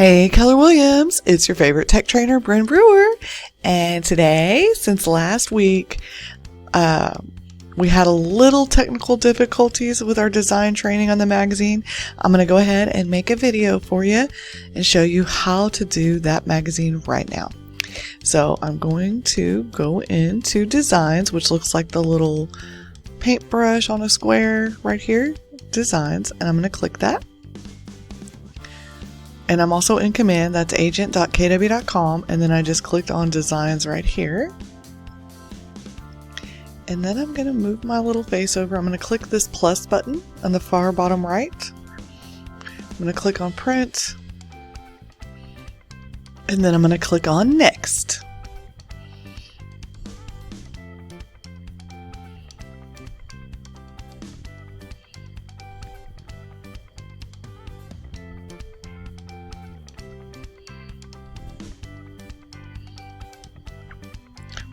Hey Keller Williams, it's your favorite tech trainer, Bren Brewer. And today, since last week, we had a little technical difficulties with our design training on the magazine. I'm going to go ahead and make a video for you and show you how to do that magazine right now. So I'm going to go into designs, which looks like the little paintbrush on a square right here, designs, and I'm going to click that. And I'm also in command, that's agent.kw.com, and then I just clicked on designs right here. And then I'm going to move my little face over. I'm going to click this plus button on the far bottom right. I'm going to click on print. And then I'm going to click on next.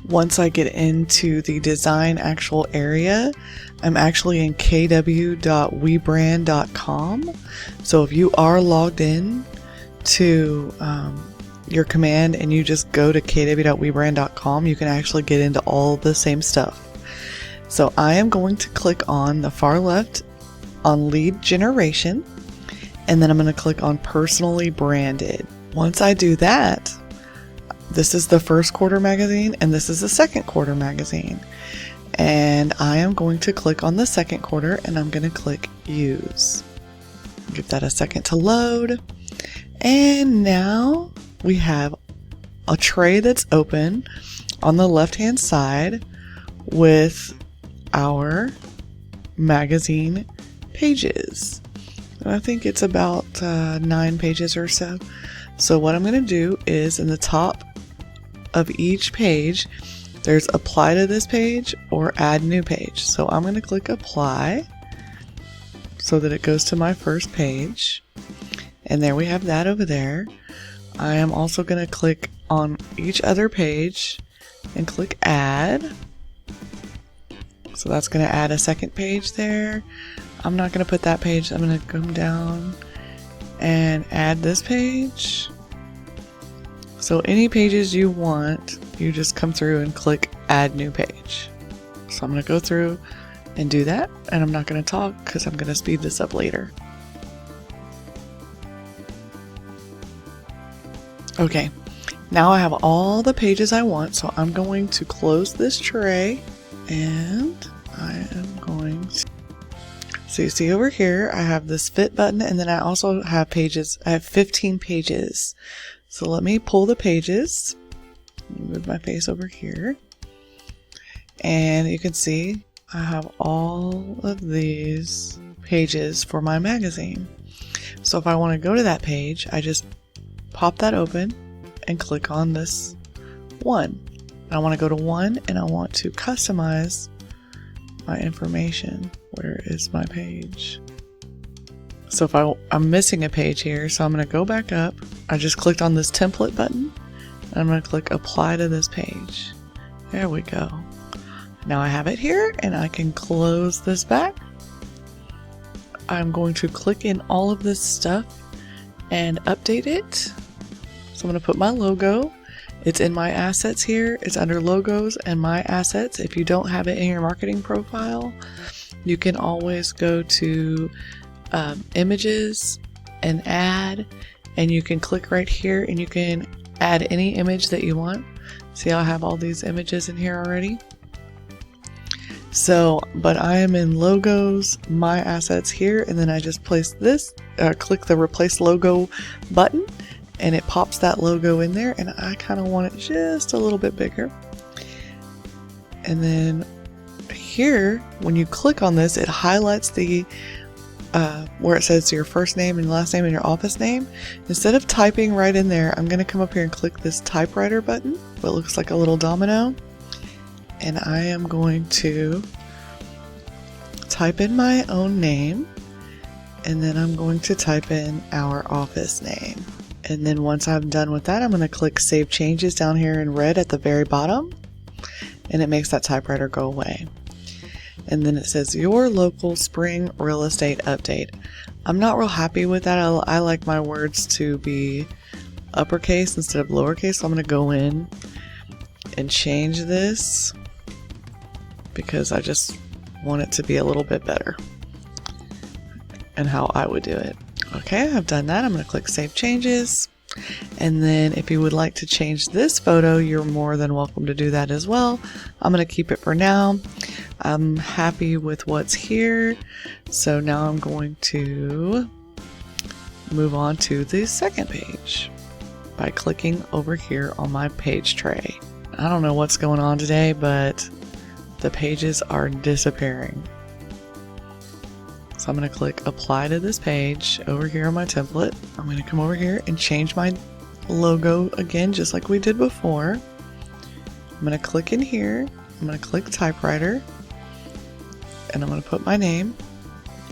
Once I get into the design actual area, I'm actually in kw.webrand.com. So if you are logged in to your command and you just go to kw.webrand.com, you can actually get into all the same stuff. So I am going to click on the far left on lead generation, and then I'm going to click on personally branded. Once I do that, this is the first quarter magazine and this is the second quarter magazine. And I am going to click on the second quarter and I'm going to click use. Give that a second to load. And now we have a tray that's open on the left hand side with our magazine pages. And I think it's about 9 pages or so. So what I'm going to do is in the top of each page, there's apply to this page or add new page. So I'm going to click apply so that it goes to my first page. And there we have that over there. I am also going to click on each other page and click add. So that's going to add a second page there. I'm not going to put that page. I'm going to come down and add this page. So any pages you want, you just come through and click add new page. So I'm going to go through and do that, and I'm not going to talk because I'm going to speed this up later. Okay, now I have all the pages I want, so I'm going to close this tray, and I am going to... So you see over here, I have this fit button, and then I also have pages. I have 15 pages. So let me pull the pages, move my face over here, and you can see I have all of these pages for my magazine. So if I want to go to that page, I just pop that open and click on this one. I want to go to one and I want to customize my information. Where is my page? So if I'm missing a page here, so I'm going to go back up. I just clicked on this template button. And I'm going to click apply to this page. There we go. Now I have it here and I can close this back. I'm going to click in all of this stuff and update it. So I'm going to put my logo. It's in my assets here. It's under logos and my assets. If you don't have it in your marketing profile, you can always go to images and add, and you can click right here and you can add any image that you want. See how I have all these images in here already? So, but I am in logos, my assets here, and then I just place this, click the replace logo button, and it pops that logo in there, and I kind of want it just a little bit bigger. And then here, when you click on this, it highlights the where it says your first name and last name and your office name. Instead of typing right in there, I'm going to come up here and click this typewriter button, what looks like a little domino, and I am going to type in my own name, and then I'm going to type in our office name. And then once I'm done with that, I'm going to click Save Changes down here in red at the very bottom, and it makes that typewriter go away. And then it says your local spring real estate update. I'm not real happy with that. I like my words to be uppercase instead of lowercase, so I'm going to go in and change this because I just want it to be a little bit better and how I would do it. Okay, I've done that. I'm going to click Save Changes. And then if you would like to change this photo, you're more than welcome to do that as well. I'm going to keep it for now. I'm happy with what's here. So now I'm going to move on to the second page by clicking over here on my page tray. I don't know what's going on today, but the pages are disappearing. So I'm going to click apply to this page over here on my template. I'm going to come over here and change my logo again, just like we did before. I'm going to click in here. I'm going to click typewriter and I'm going to put my name.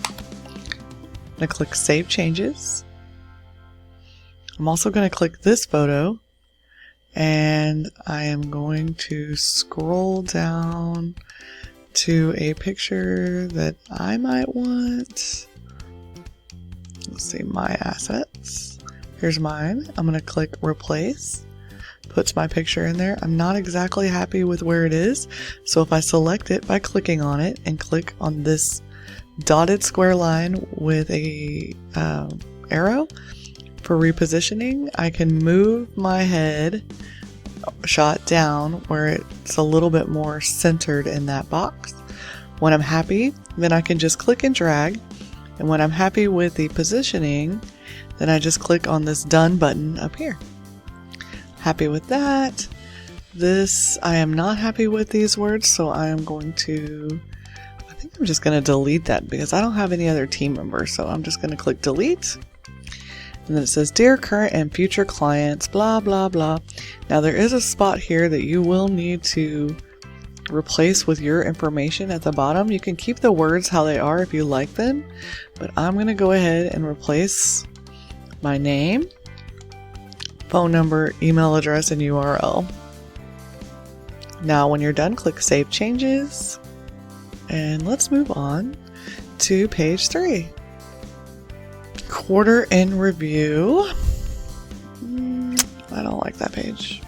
I'm going to click save changes. I'm also going to click this photo and I am going to scroll down to a picture that I might want. Let's see, my assets. Here's mine. I'm going to click replace. Puts my picture in there. I'm not exactly happy with where it is, so if I select it by clicking on it and click on this dotted square line with a arrow for repositioning, I can move my head shot down where it's a little bit more centered in that box. When I'm happy, then I can just click and drag, and when I'm happy with the positioning, then I just click on this done button up here. Happy with that. This, I am not happy with these words, so I am going to, I think I'm just going to delete that because I don't have any other team members, so I'm just going to click delete. And then it says, dear current and future clients, blah, blah, blah. Now there is a spot here that you will need to replace with your information at the bottom. You can keep the words how they are if you like them, but I'm going to go ahead and replace my name, phone number, email address, and URL. Now when you're done, click Save Changes, and let's move on to page 3. Quarter in review. I don't like that page.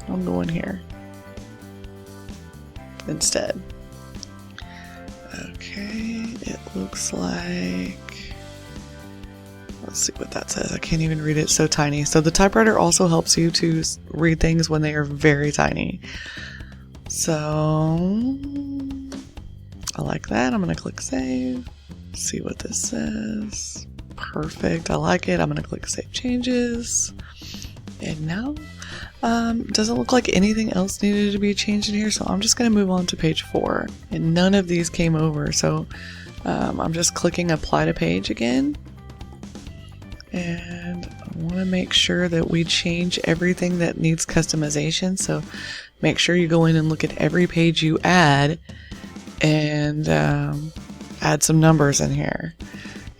I'm going here instead. Okay, it looks like, let's see what that says. I can't even read it, it's so tiny. So the typewriter also helps you to read things when they are very tiny. So I like that. I'm going to click save. See what this says. Perfect. I like it. I'm going to click Save Changes. And now, doesn't look like anything else needed to be changed in here, so I'm just going to move on to page 4. And none of these came over, so I'm just clicking Apply to Page again. And I want to make sure that we change everything that needs customization, so make sure you go in and look at every page you add and add some numbers in here.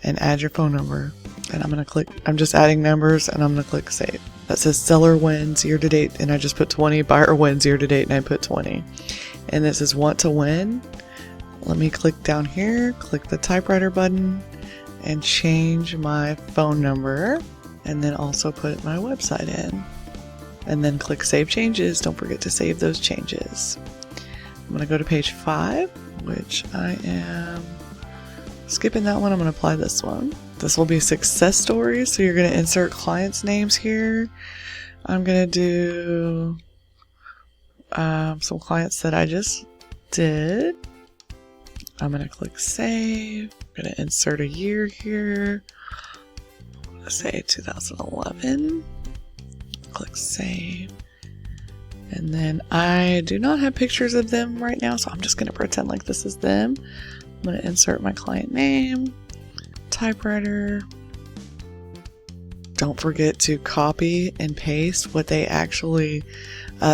And add your phone number. And I'm going to click, I'm just adding numbers and I'm going to click save. That says seller wins year to date and I just put 20, buyer wins year to date and I put 20. And this is want to win. Let me click down here, click the typewriter button and change my phone number and then also put my website in. And then click Save Changes. Don't forget to save those changes. I'm going to go to page 5, which I am skipping that one. I'm going to apply this one. This will be success stories. So you're going to insert clients' names here. I'm going to do some clients that I just did. I'm going to click save. I'm going to insert a year here. Let's say 2011. Click save. And then I do not have pictures of them right now, so I'm just going to pretend like this is them. I'm going to insert my client name, typewriter. Don't forget to copy and paste what they actually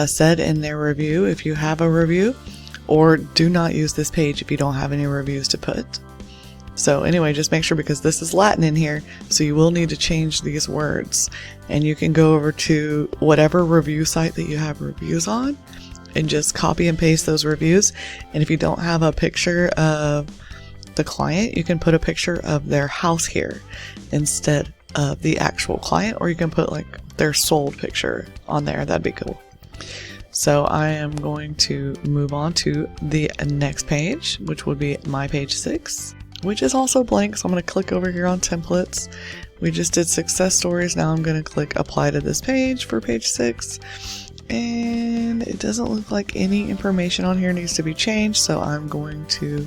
said in their review if you have a review, or do not use this page if you don't have any reviews to put. So anyway, just make sure, because this is Latin in here, so you will need to change these words. And you can go over to whatever review site that you have reviews on and just copy and paste those reviews. And if you don't have a picture of the client, you can put a picture of their house here instead of the actual client, or you can put like their sold picture on there. That'd be cool. So I am going to move on to the next page, which would be my page 6, which is also blank. So I'm going to click over here on templates. We just did success stories. Now I'm going to click apply to this page for page 6. And it doesn't look like any information on here needs to be changed. So I'm going to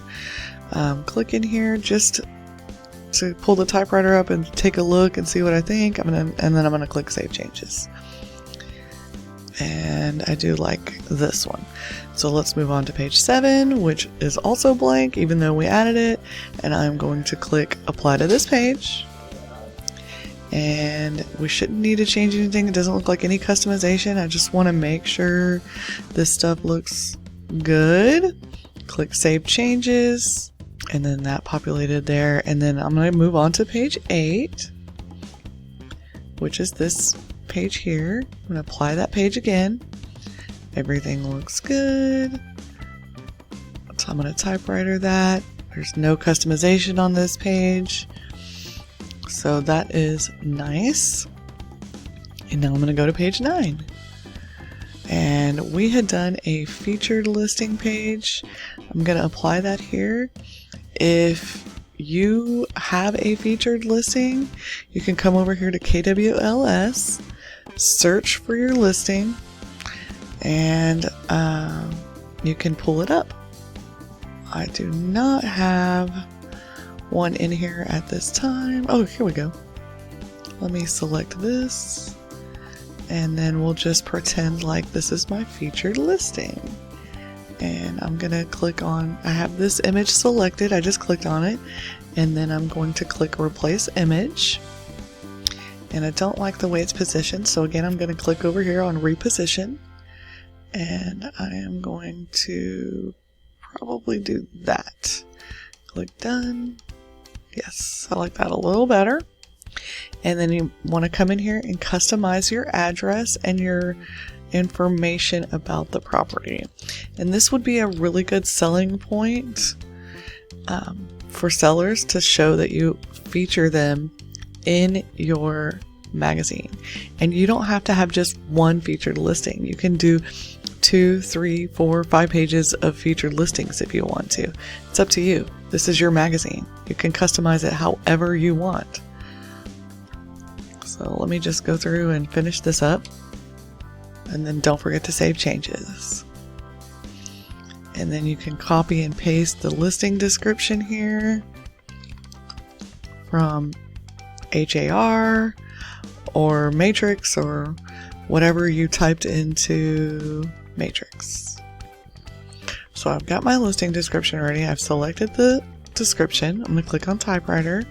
click in here just to pull the typewriter up and take a look and see what I think. And then I'm going to click save changes. And I do like this one. So let's move on to page 7, which is also blank, even though we added it. And I'm going to click apply to this page. And we shouldn't need to change anything. It doesn't look like any customization. I just want to make sure this stuff looks good. Click save changes. And then that populated there. And then I'm going to move on to page 8, which is this page here. I'm going to apply that page again. Everything looks good. So I'm going to typewriter that. There's no customization on this page. So that is nice. And now I'm going to go to page 9. And we had done a featured listing page. I'm going to apply that here. If you have a featured listing, you can come over here to KWLS, search for your listing, and you can pull it up. I do not have one in here at this time. Oh, here we go. Let me select this, and then we'll just pretend like this is my featured listing. And I'm gonna click on, I have this image selected, I just clicked on it, and then I'm going to click replace image. And I don't like the way it's positioned, so again I'm going to click over here on reposition, and I am going to probably do that. Click done. Yes, I like that a little better. And then you want to come in here and customize your address and your information about the property. And this would be a really good selling point for sellers to show that you feature them in your magazine. And you don't have to have just one featured listing. You can do 2, 3, 4, 5 pages of featured listings if you want to. It's up to you. This is your magazine. You can customize it however you want. So let me just go through and finish this up. And then don't forget to save changes. And then you can copy and paste the listing description here from HAR or Matrix or whatever you typed into Matrix. So I've got my listing description ready. I've selected the description. I'm going to click on typewriter.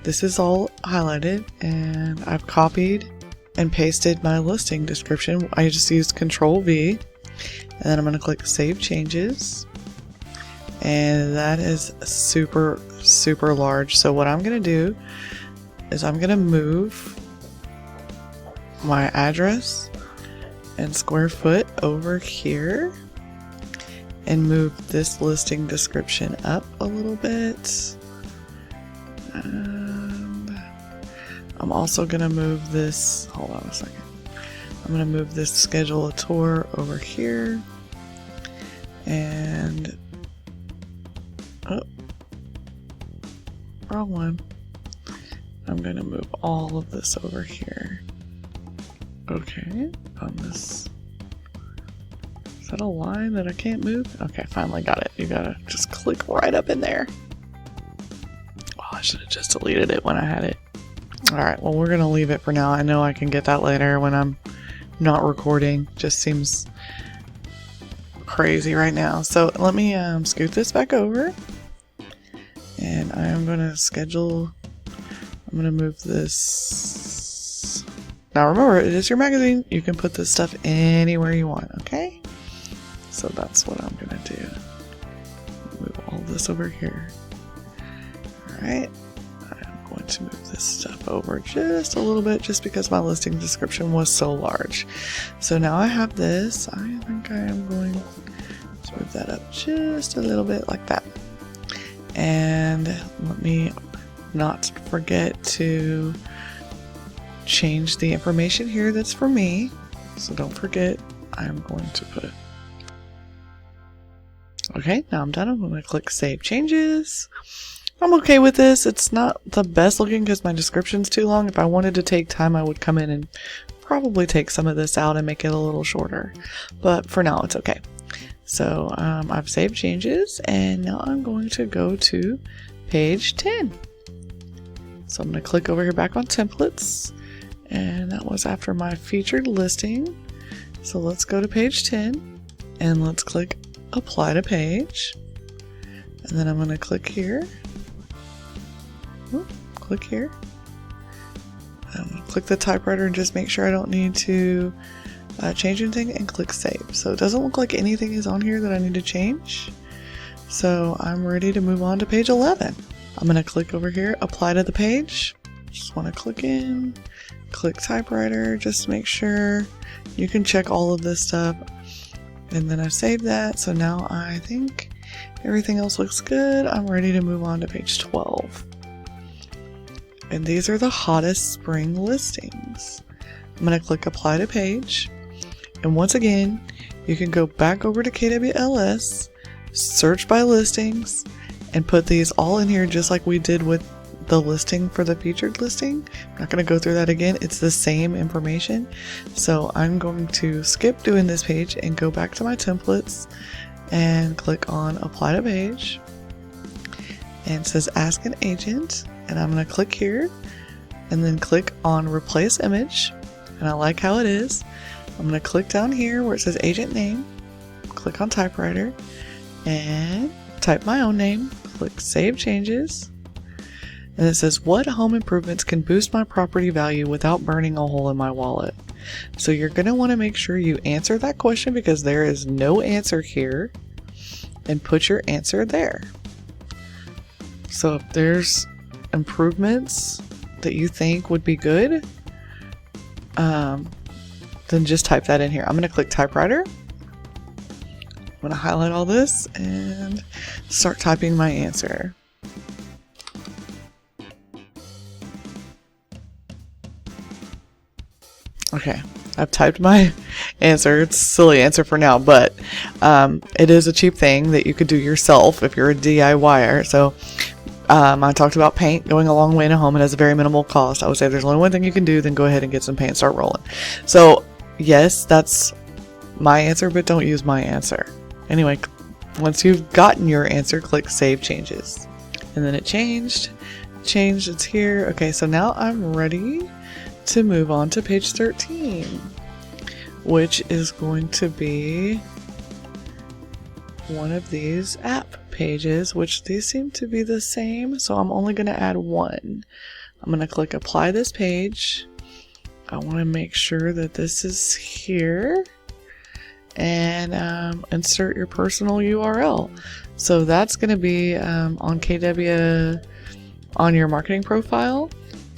This is all highlighted, and I've copied and pasted my listing description. I just used Control V, and then I'm going to click Save Changes, and that is super large. So what I'm going to do is I'm going to move my address and square foot over here and move this listing description up a little bit. And I'm also going to move this, hold on a second. I'm going to move this schedule a tour over here. And, oh, wrong one. I'm going to move all of this over here. Okay, on this. Is that a line that I can't move? Okay, finally got it. You gotta just click right up in there. Oh, I should have just deleted it when I had it. Alright, well, we're gonna leave it for now. I know I can get that later when I'm not recording. Just seems crazy right now. So let me scoot this back over. And I am gonna schedule. I'm gonna move this. Now remember, it is your magazine. You can put this stuff anywhere you want, okay? So that's what I'm gonna do. Move all this over here. Alright. I'm going to move this stuff over just a little bit just because my listing description was so large. So now I have this. I think I am going to move that up just a little bit like that. And let me not forget to change the information here that's for me. So don't forget, I'm going to put. Okay, now I'm done. I'm going to click Save Changes. I'm okay with this. It's not the best looking because my description's too long. If I wanted to take time, I would come in and probably take some of this out and make it a little shorter. But for now, it's okay. So I've saved changes, and now I'm going to go to page 10. So I'm going to click over here back on templates, and that was after my featured listing. So let's go to page 10, and let's click apply to page. And then I'm going to click here. Click here. I'm going to click the typewriter and just make sure I don't need to change anything, and click save. So it doesn't look like anything is on here that I need to change. So I'm ready to move on to page 11. I'm going to click over here, apply to the page. Just want to click in, click typewriter, just make sure. You can check all of this stuff. And then I saved that. So now I think everything else looks good. I'm ready to move on to page 12. And these are the hottest spring listings. I'm going to click apply to page. And once again, you can go back over to KWLS, search by listings, and put these all in here just like we did with the listing for the featured listing. I'm not going to go through that again. It's the same information. So I'm going to skip doing this page and go back to my templates and click on apply to page. And it says ask an agent. And I'm going to click here and then click on replace image. And I like how it is. I'm going to click down here where it says agent name, click on typewriter, and type my own name, click save changes. And it says what home improvements can boost my property value without burning a hole in my wallet. So you're going to want to make sure you answer that question because there is no answer here, and put your answer there. So if there's improvements that you think would be good, then just type that in here. I'm going to click typewriter. I'm going to highlight all this and start typing my answer. Okay, I've typed my answer. It's a silly answer for now, but it is a cheap thing that you could do yourself if you're a DIYer. So I talked about paint going a long way in a home. It has a very minimal cost. I would say there's only one thing you can do, then go ahead and get some paint and start rolling. So yes, that's my answer, but don't use my answer. Anyway, once you've gotten your answer, click save changes. And then it changed, it's here. Okay, so now I'm ready to move on to page 13, which is going to be one of these app pages, which these seem to be the same, so I'm only going to add one. I'm going to click apply this page. I want to make sure that this is here, and insert your personal URL. So that's going to be on KW on your marketing profile.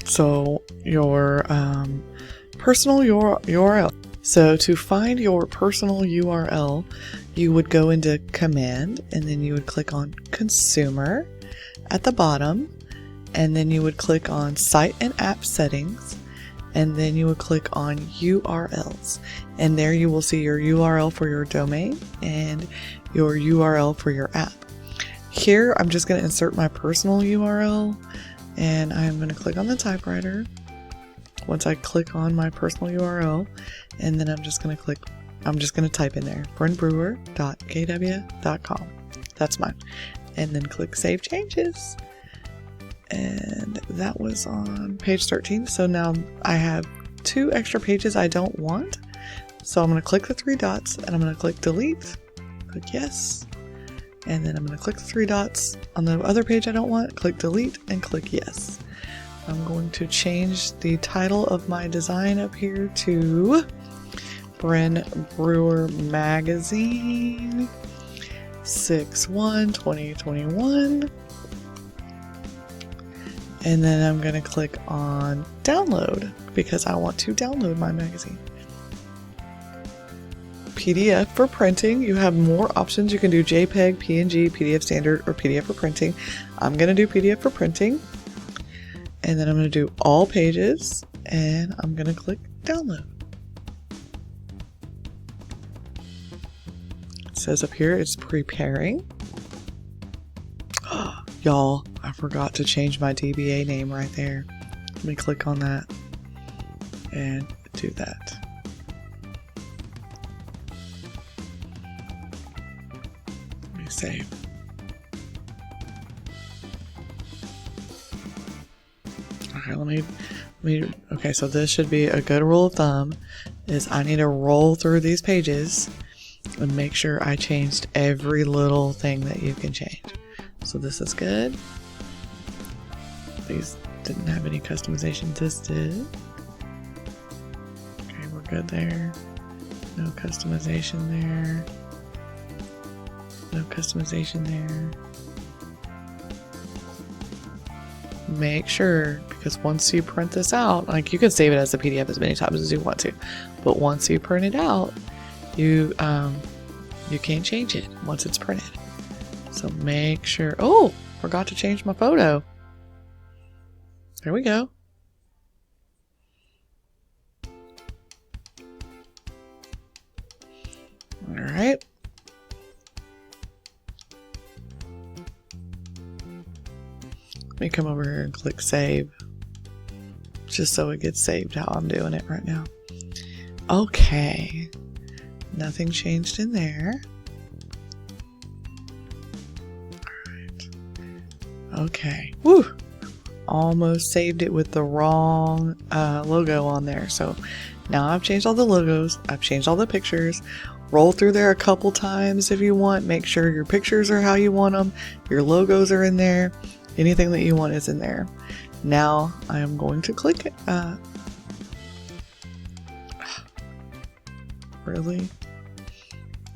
So your personal URL. So to find your personal URL, you would go into command, and then you would click on consumer at the bottom, and then you would click on site and app settings, and then you would click on URLs, and there you will see your URL for your domain and your URL for your app. Here I'm just going to insert my personal URL, and I'm going to click on the typewriter once I click on my personal URL, and then I'm just going to type in there brenbrewer.kw.com. That's mine. And then click save changes. And that was on page 13. So now I have 2 extra pages I don't want. So I'm going to click the 3 dots, and I'm going to click delete, click yes. And then I'm going to click the 3 dots on the other page I don't want, click delete, and click yes. I'm going to change the title of my design up here to Bren Brewer Magazine 6/1/2021. And then I'm going to click on download because I want to download my magazine. PDF for printing. You have more options. You can do JPEG, PNG, PDF standard, or PDF for printing. I'm going to do PDF for printing. And then I'm going to do all pages, and I'm going to click download. It says up here it's preparing. Y'all, I forgot to change my DBA name right there. Let me click on that and do that. Let me save. Okay, let me, okay, so this should be a good rule of thumb, is I need to roll through these pages and make sure I changed every little thing that you can change. So this is good. These didn't have any customization. This did. Okay, we're good there. No customization there. No customization there. Make sure, because once you print this out, like you can save it as a PDF as many times as you want to, but once you print it out, you can't change it once it's printed. So make sure. Oh, forgot to change my photo. There we go. All right. Let me come over here and click save, just so it gets saved how I'm doing it right now. Okay. Nothing changed in there. Alright. Okay. Woo! Almost saved it with the wrong logo on there. So now I've changed all the logos. I've changed all the pictures. Roll through there a couple times if you want. Make sure your pictures are how you want them. Your logos are in there. Anything that you want is in there. Now I am going to click it. Really?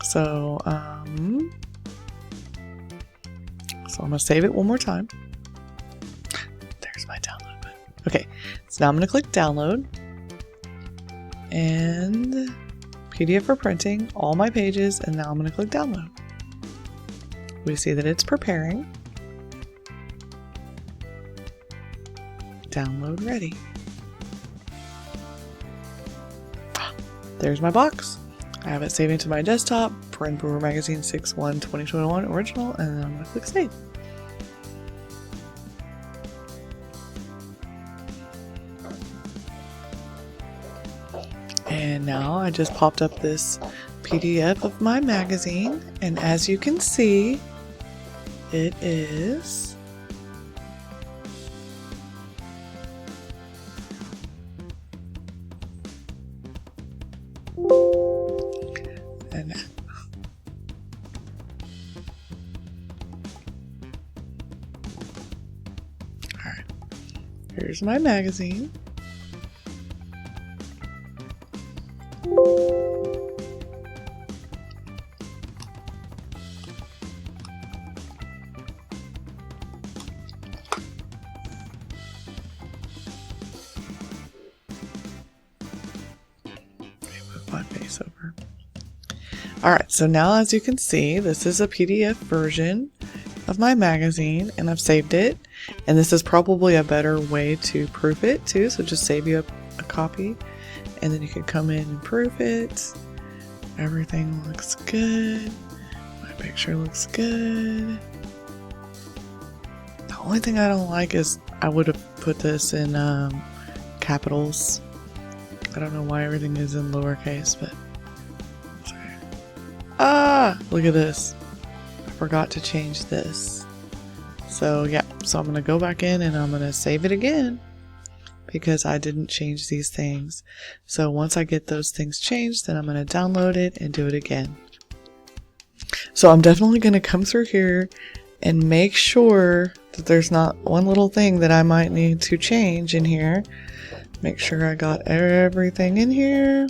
So I'm going to save it one more time. There's my download button. Okay, so now I'm going to click download. And PDF for printing, all my pages, and now I'm going to click download. We see that it's preparing. Download ready. There's my box. I have it saving to my desktop, Bren Brewer Magazine 6/1/2021 original, and then I'm going to click save. And now I just popped up this PDF of my magazine, and as you can see, it is and alright, here's my magazine. My face over. Alright, so now as you can see, this is a PDF version of my magazine, and I've saved it, and this is probably a better way to proof it too, so just save you a copy, and then you can come in and proof it. Everything looks good. My picture looks good. The only thing I don't like is I would have put this in capitals. I don't know why everything is in lowercase, but it's okay. Ah! Look at this. I forgot to change this. So yeah, so I'm going to go back in and I'm going to save it again because I didn't change these things. So once I get those things changed, then I'm going to download it and do it again. So I'm definitely going to come through here and make sure that there's not one little thing that I might need to change in here. Make sure I got everything in here,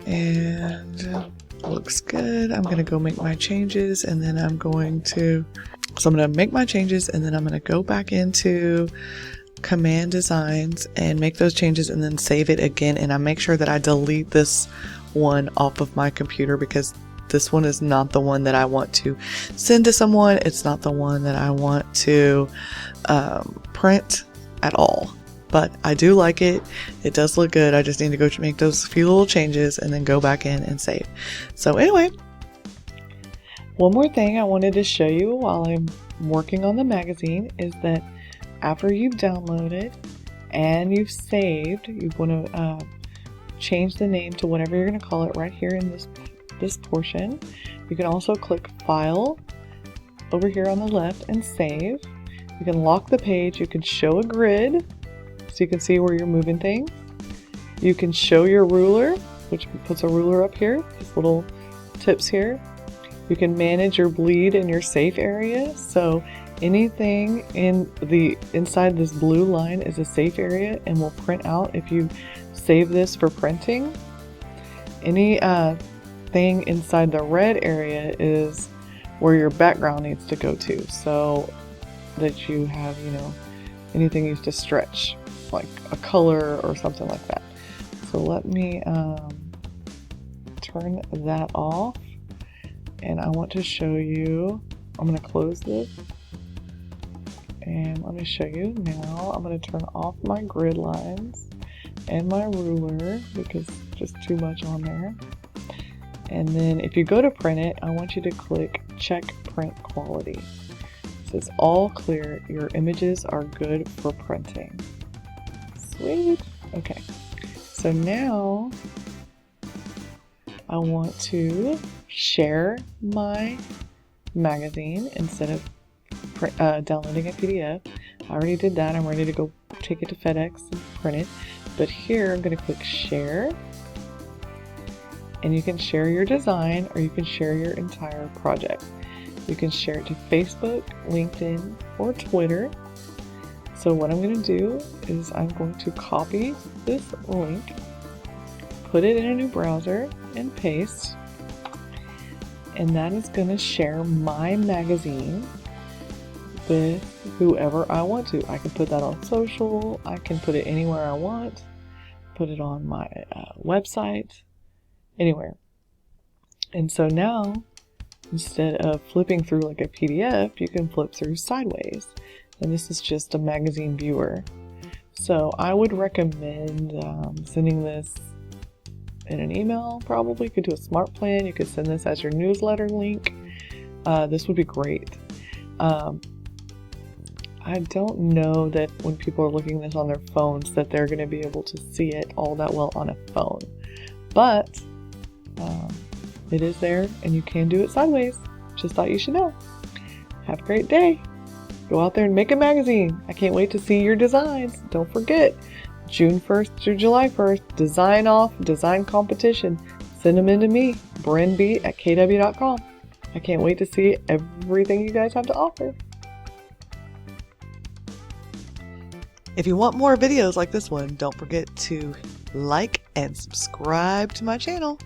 and looks good. I'm going to go make my changes, and then I'm going to make my changes, and then I'm going to go back into Command Designs and make those changes and then save it again, and I make sure that I delete this one off of my computer because this one is not the one that I want to send to someone. It's not the one that I want to print at all. But I do like it. It does look good. I just need to go make those few little changes and then go back in and save. So anyway, one more thing I wanted to show you while I'm working on the magazine is that after you've downloaded and you've saved, you want to change the name to whatever you're going to call it right here in this portion. You can also click File over here on the left and Save. You can lock the page. You can show a grid so you can see where you're moving things. You can show your ruler, which puts a ruler up here, these little tips here. You can manage your bleed and your safe area. So anything inside this blue line is a safe area and will print out if you save this for printing. Any thing inside the red area is where your background needs to go to, so that you have, anything used to stretch, like a color or something like that. So let me turn that off, and I want to show you, I'm going to close this, and let me show you now. I'm going to turn off my grid lines and my ruler because just too much on there. And then if you go to print it, I want you to click Check Print Quality. It says all clear, your images are good for printing. Sweet. Okay, so now I want to share my magazine instead of downloading a PDF. I already did that. I'm ready to go take it to FedEx and print it. But here I'm going to click Share. And you can share your design or you can share your entire project. You can share it to Facebook, LinkedIn, or Twitter. So what I'm going to do is I'm going to copy this link, put it in a new browser, and paste. And that is going to share my magazine with whoever I want to. I can put that on social. I can put it anywhere I want. Put it on my website. Anywhere. And so now, instead of flipping through like a PDF, you can flip through sideways. And this is just a magazine viewer. So I would recommend sending this in an email, probably. You could do a smart plan. You could send this as your newsletter link. This would be great. I don't know that when people are looking at this on their phones that they're going to be able to see it all that well on a phone. But it is there and you can do it sideways. Just thought you should know. Have a great day. Go out there and make a magazine. I can't wait to see your designs. Don't forget, June 1st through July 1st, design competition. Send them in to me, brenb@kw.com. I can't wait to see everything you guys have to offer. If you want more videos like this one, don't forget to like and subscribe to my channel.